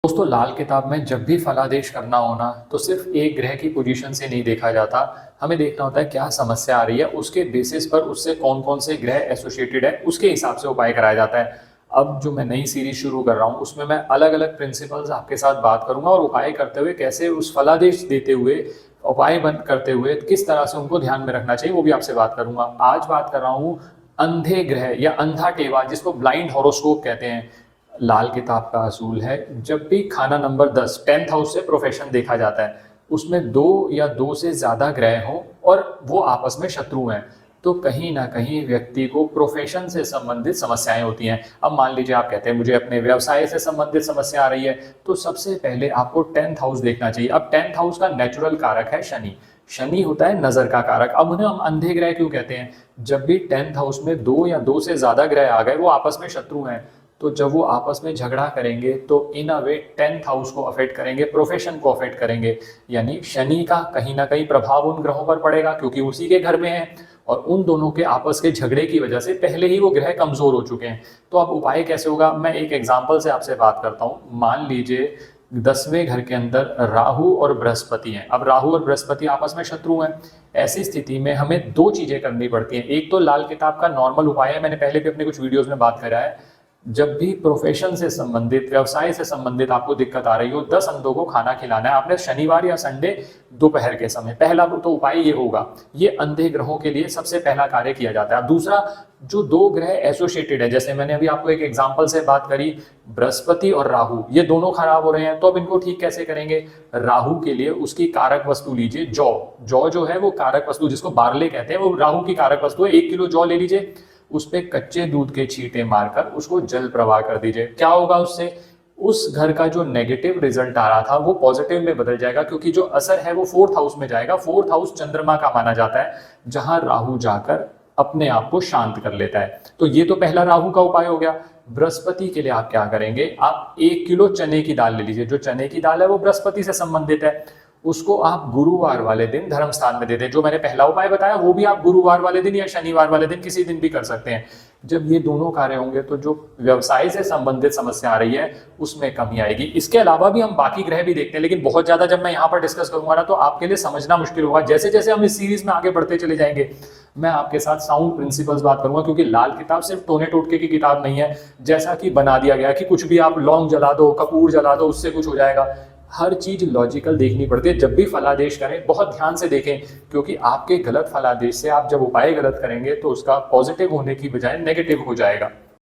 दोस्तों लाल किताब में जब भी फलादेश करना हो ना तो सिर्फ एक ग्रह की पोजीशन से नहीं देखा जाता। हमें देखना होता है क्या समस्या आ रही है, उसके बेसिस पर उससे कौन कौन से ग्रह एसोसिएटेड है उसके हिसाब से उपाय कराया जाता है। अब जो मैं नई सीरीज शुरू कर रहा हूँ उसमें मैं अलग अलग प्रिंसिपल्स आपके साथ बात करूंगा और उपाय करते हुए कैसे उस फलादेश देते हुए उपाय बंद करते हुए किस तरह से उनको ध्यान में रखना चाहिए वो भी आपसे बात करूंगा। आज बात कर रहा हूँ अंधे ग्रह या अंधा टेवा जिसको ब्लाइंड हॉरोस्कोप कहते हैं। लाल किताब का असूल है जब भी खाना नंबर 10 10th हाउस से प्रोफेशन देखा जाता है उसमें दो या दो से ज्यादा ग्रह हों और वो आपस में शत्रु हैं तो कहीं ना कहीं व्यक्ति को प्रोफेशन से संबंधित समस्याएं होती हैं। अब मान लीजिए आप कहते हैं मुझे अपने व्यवसाय से संबंधित समस्या आ रही है तो सबसे पहले आपको 10th हाउस देखना चाहिए। अब 10th हाउस का नेचुरल कारक है शनि। शनि होता है नजर का कारक। अब उन्हें हम अंधे ग्रह क्यों कहते हैं? जब भी 10th हाउस में दो या दो से ज्यादा ग्रह आ गए वो आपस में शत्रु हैं तो जब वो आपस में झगड़ा करेंगे तो इन अ वे 10th हाउस को अफेक्ट करेंगे, प्रोफेशन को अफेक्ट करेंगे। यानी शनि का कहीं ना कहीं प्रभाव उन ग्रहों पर पड़ेगा क्योंकि उसी के घर में है और उन दोनों के आपस के झगड़े की वजह से पहले ही वो ग्रह कमजोर हो चुके हैं। तो अब उपाय कैसे होगा, मैं एक एग्जाम्पल से आपसे बात करता हूँ। मान लीजिए 10वें घर के अंदर राहु और बृहस्पति हैं। अब राहु और बृहस्पति आपस में शत्रु हैं। ऐसी स्थिति में हमें दो चीजें करनी पड़ती हैं। एक तो लाल किताब का नॉर्मल उपाय है, मैंने पहले भी अपने कुछ वीडियोस में बात करा है। जब भी प्रोफेशन से संबंधित व्यवसाय से संबंधित आपको दिक्कत आ रही हो 10 अंधों को खाना खिलाना है आपने शनिवार या संडे दोपहर के समय। पहला तो उपाय ये होगा, ये अंधे ग्रहों के लिए सबसे पहला कार्य किया जाता है। अब दूसरा, जो दो ग्रह एसोसिएटेड है जैसे मैंने अभी आपको एक एग्जांपल से बात करी, बृहस्पति और राहु, ये दोनों खराब हो रहे हैं तो अब इनको ठीक कैसे करेंगे? राहु के लिए उसकी कारक वस्तु लीजिए जौ। जौ जो है वो कारक वस्तु जिसको बार्ले कहते हैं वो राहु की कारक वस्तु है। 1 किलो जौ ले लीजिए, उस पे कच्चे दूध के छींटे मारकर उसको जल प्रवाह कर दीजिए। क्या होगा उससे? उस घर का जो नेगेटिव रिजल्ट आ रहा था वो पॉजिटिव में बदल जाएगा क्योंकि जो असर है वो 4th हाउस में जाएगा। 4th हाउस चंद्रमा का माना जाता है जहां राहु जाकर अपने आप को शांत कर लेता है। तो ये तो पहला राहु का उपाय हो गया। बृहस्पति के लिए आप क्या करेंगे? आप 1 किलो चने की दाल ले लीजिए। जो चने की दाल है वो बृहस्पति से संबंधित है, उसको आप गुरुवार वाले दिन धर्म स्थान में दे दें। जो मैंने पहला उपाय बताया वो भी आप गुरुवार वाले दिन या शनिवार वाले दिन किसी दिन भी कर सकते हैं। जब ये दोनों कार्य होंगे तो जो व्यवसाय से संबंधित समस्या आ रही है उसमें कमी आएगी। इसके अलावा भी हम बाकी ग्रह भी देखते हैं लेकिन बहुत ज्यादा जब मैं यहाँ पर डिस्कस करूंगा ना तो आपके लिए समझना मुश्किल होगा। जैसे जैसे हम इस सीरीज में आगे बढ़ते चले जाएंगे मैं आपके साथ साउंड प्रिंसिपल्स बात करूंगा क्योंकि लाल किताब सिर्फ टोने टोटके की किताब नहीं है जैसा कि बना दिया गया कि कुछ भी आप लौंग जला दो, कपूर जला दो, उससे कुछ हो जाएगा। हर चीज लॉजिकल देखनी पड़ती है। जब भी फलादेश करें बहुत ध्यान से देखें क्योंकि आपके गलत फलादेश से आप जब उपाय गलत करेंगे तो उसका पॉजिटिव होने की बजाय नेगेटिव हो जाएगा।